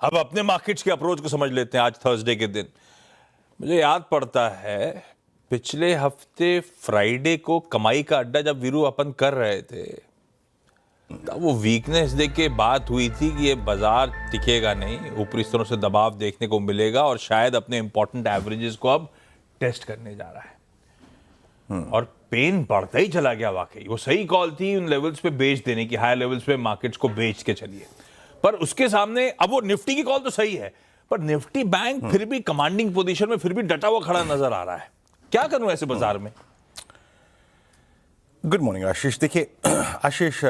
अब अपने मार्केट्स के अप्रोच को समझ लेते हैं आज थर्सडे के दिन। मुझे याद पड़ता है पिछले हफ्ते फ्राइडे को कमाई का अड्डा जब वीरू अपन कर रहे थे तब वो वीकनेस देख के बात हुई थी कि ये बाजार टिकेगा नहीं, ऊपरी स्तरों से दबाव देखने को मिलेगा और शायद अपने इंपॉर्टेंट एवरेजेस को अब टेस्ट करने जा रहा है। और पेन बढ़ता ही चला गया। वाकई वो सही कॉल थी उन लेवल्स पे बेच देने की, हाई लेवल्स पे मार्केट्स को बेच के चलिए। पर उसके सामने अब वो निफ्टी की कॉल तो सही है, पर निफ्टी बैंक फिर भी कमांडिंग पोजीशन में फिर भी डटा हुआ खड़ा नजर आ रहा है। क्या करूं ऐसे बाजार में? Good morning Ashish. देखिए Ashish,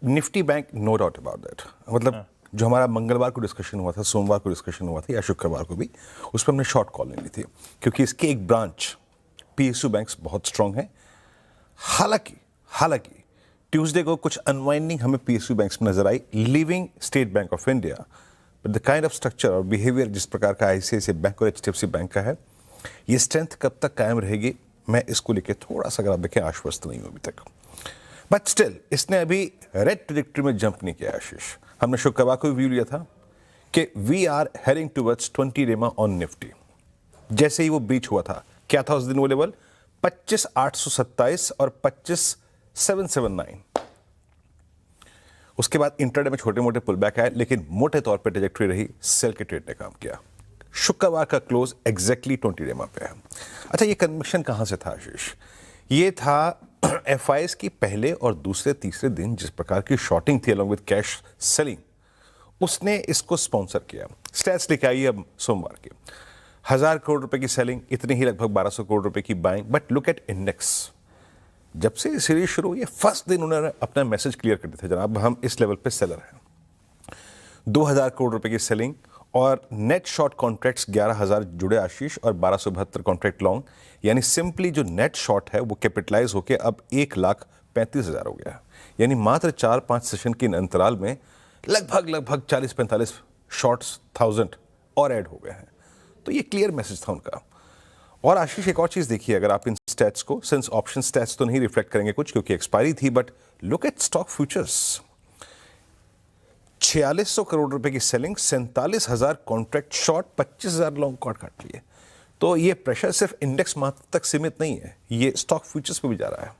Nifty bank no doubt about that. मतलब जो हमारा मंगलवार को डिस्कशन हुआ था, सोमवार को डिस्कशन हुआ था या शुक्रवार को भी, उस पर हमने शॉर्ट कॉल ले ली थी क्योंकि इसके एक ब्रांच पीएसयू बैंक्स बहुत स्ट्रांग है। हालांकि ट्यूसडे को कुछ अनवाइंडिंग हमें पीएसयू बैंक्स में नजर आई, leaving State Bank of India. But the kind of structure और बिहेवियर जिस प्रकार का आईसीआईसीआई बैंक और एचडीएफसी बैंक का है, ये स्ट्रेंथ कब तक कायम रहेगी, मैं इसको लेकर थोड़ा सा अगर आप देखें आश्वस्त नहीं हूं अभी तक। बट स्टिल इसने अभी रेड ट्रैजेक्टरी में जंप नहीं किया आशीष। हमने शुक्रवार को व्यू लिया था कि वी आर हेडिंग टुवर्ड्स 20 डेमा ऑन निफ्टी। जैसे ही वो बीच हुआ था, क्या था उस दिन वो लेवल? 25,827 और 25,779। उसके बाद इंटरडे में छोटे मोटे पुल बैक आए, लेकिन मोटे तौर पे ट्रैजेक्टरी रही, सेल के ट्रेड ने काम किया। शुक्रवार का क्लोज एग्जैक्टली 20 डेमा पे है। अच्छा, ये कन्विक्शन कहां से था आशीष? ये था एफआईएस की पहले और दूसरे तीसरे दिन जिस प्रकार की शॉर्टिंग थी अलॉन्ग विद कैश सेलिंग, उसने इसको स्पॉन्सर किया। स्टैट्स लेके आई अब सोमवार के 1,000 करोड़ रुपए की सेलिंग, इतनी ही लगभग 1,200 करोड़ रुपए की buying. But look eight index, जब से सीरीज शुरू हुई है फर्स्ट दिन उन्होंने अपना मैसेज क्लियर कर दिया था, जनाब हम इस लेवल पे सेलर हैं। 2,000 करोड़ रुपए की सेलिंग और नेट शॉर्ट कॉन्ट्रैक्ट्स 11,000 जुड़े आशीष और 1,272 कॉन्ट्रैक्ट लॉन्ग, यानी सिंपली जो नेट शॉर्ट है वो कैपिटलाइज होकर अब 1,35,000 हो गया है। यानी मात्र 4-5 सेशन के अंतराल में लगभग 40-45 शॉर्ट्स 1000 और ऐड हो गए हैं। तो ये क्लियर मैसेज था उनका। और आशीष एक और चीज देखिए, अगर आप इन स्टैट्स को, सिंस ऑप्शन स्टैट्स तो नहीं रिफ्लेक्ट करेंगे कुछ क्योंकि एक्सपायरी थी, but look at stock futures. 4,600 crore रुपए की सेलिंग, 47,000 कॉन्ट्रैक्ट शॉर्ट, 25,000 लॉन्ग कॉट काट लिए। तो ये प्रेशर सिर्फ इंडेक्स मात्र तक सीमित नहीं है, ये स्टॉक फ्यूचर्स पे भी जा रहा है।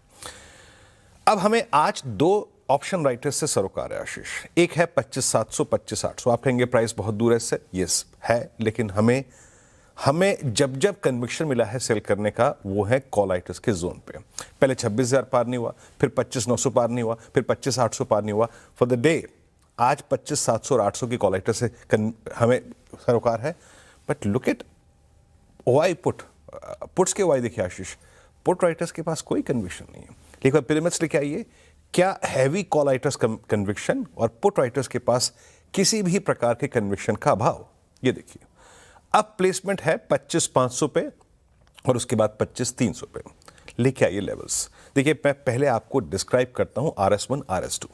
अब हमें आज दो ऑप्शन राइटर्स से सरोकार है आशीष। एक है 25,700, 25,800। आप कहेंगे प्राइस बहुत दूर है इससे, यस है, लेकिन हमें जब कन्विक्शन मिला है सेल करने का, वो है कॉल राइटर्स के जोन पे। पहले 26,000 पार नहीं हुआ, फिर 25,900 पार नहीं हुआ, फिर 25,800 पार नहीं हुआ। फॉर द डे आज 25,700 और 800 की कॉल राइटर से हमें सरोकार है। But look eight OI puts के ओआई देखिए आशीष, पुट राइटर्स के पास कोई कन्विक्शन नहीं है। एक बार पिरामिड्स लेके आइए, क्या हैवी कॉल राइटर्स कन्विक्शन और पुट राइटर्स के पास किसी भी प्रकार के कन्विक्शन का अभाव। ये देखिए, अब प्लेसमेंट है 25,500 पे और उसके बाद 25,300 पे। लेके आइए लेवल्स। देखिए, मैं पहले आपको डिस्क्राइब करता हूं RS1 RS2।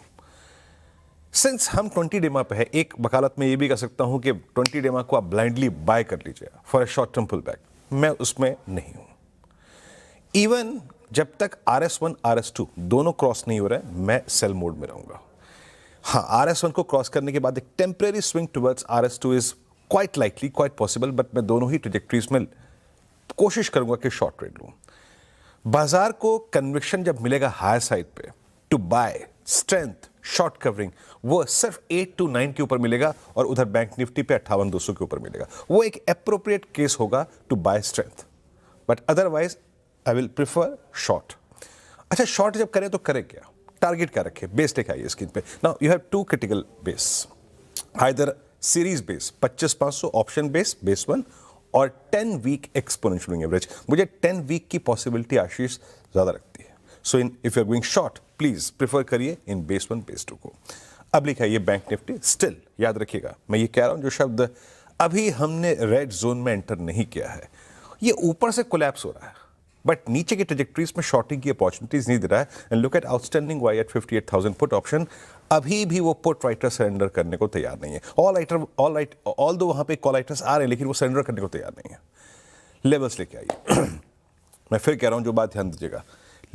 सिंस हम 20 डेमा पे है, एक वकालत में ये भी कह सकता हूं कि 20 डेमा को आप ब्लाइंडली बाय कर लीजिए for a short term pull back. मैं उसमें नहीं हूं। इवन जब तक RS1 RS2 दोनों क्रॉस नहीं हो रहे, मैं सेल मोड में रहूंगा। हाँ, RS1 को क्रॉस करने के बाद एक temporary swing towards RS2 is quite likely, quite possible, but मैं दोनों ही ट्रैजेक्टरीज में कोशिश करूंगा कि शॉर्ट ट्रेड लूं। बाजार को कन्विक्शन जब मिलेगा हायर साइड पे to buy strength short covering, वो सिर्फ 8 to 9 के ऊपर मिलेगा और उधर बैंक निफ्टी पे 58,200 के ऊपर मिलेगा। वो एक एप्रोप्रिएट केस होगा to buy strength, but otherwise I will prefer short. अच्छा, शॉर्ट जब करें तो करें क्या, टारगेट क्या रखें? बेस लेके आइए स्क्रीन पे। Now you have to critical base, either series base 25,500 option base 1 और 10 वीक एक्सपोनेंशियल एवरेज। मुझे 10 वीक की पॉसिबिलिटी आशीष ज्यादा लगती है। So if you are going short, please prefer करिए इन बेस 1 बेस 2 को। अब लिखा ये बैंक निफ्टी। स्टिल याद रखिएगा, मैं ये कह रहा हूं, जो शब्द अभी हमने रेड जोन में एंटर नहीं किया है, ये ऊपर से कोलैप्स हो रहा है, बट नीचे की ट्रैजेक्टरीज में शॉर्टिंग की अपॉर्चुनिटीज नहीं दे रहा है। एंड लुक एट आउटस्टैंडिंग वाई एट 58,000 पुट ऑप्शन। अभी भी वो पुट राइटर सरेंडर करने को तैयार नहीं है। ऑल दो वहां पे कॉल राइटर्स आ रहे हैं, लेकिन वो सरेंडर करने को तैयार नहीं है। लेवल्स लेके आइए। मैं फिर कह रहा हूं, जो बात ध्यान दीजिएगा,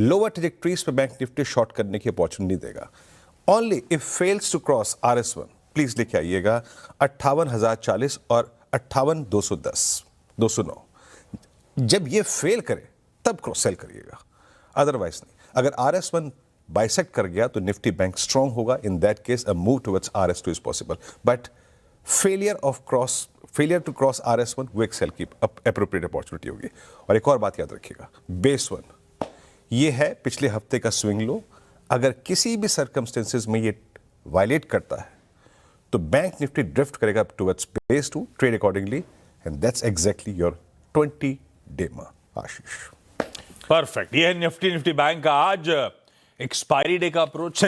लोअर ट्रैजेक्टरीज पे बैंक निफ्टी शॉर्ट करने की अपॉर्चुनिटी देगा। Only if fails to cross RS1 please लेके आइएगा 58,040 और 58,210 209। जब ये फेल करे तब क्रॉस सेल करिएगा, अदरवाइज नहीं। अगर RS1 बाइसेक्ट कर गया तो निफ्टी बैंक स्ट्रांग होगा। In that case a move towards RS2 is possible, but failure to cross RS1 वो एक सेल की अप्रोप्रिएट अपॉर्चुनिटी होगी। और एक और बात याद रखिएगा, बेस 1 ये है पिछले हफ्ते का स्विंग लो। अगर किसी भी सर्कमस्टेंसेज में ये वायलेट करता है तो बैंक निफ्टी ड्रिफ्ट करेगा towards base 2, trade accordingly, and that's exactly your 20-day Ashish. Perfect. ये है निफ्टी बैंक का आज एक्सपायरी डे का अप्रोच।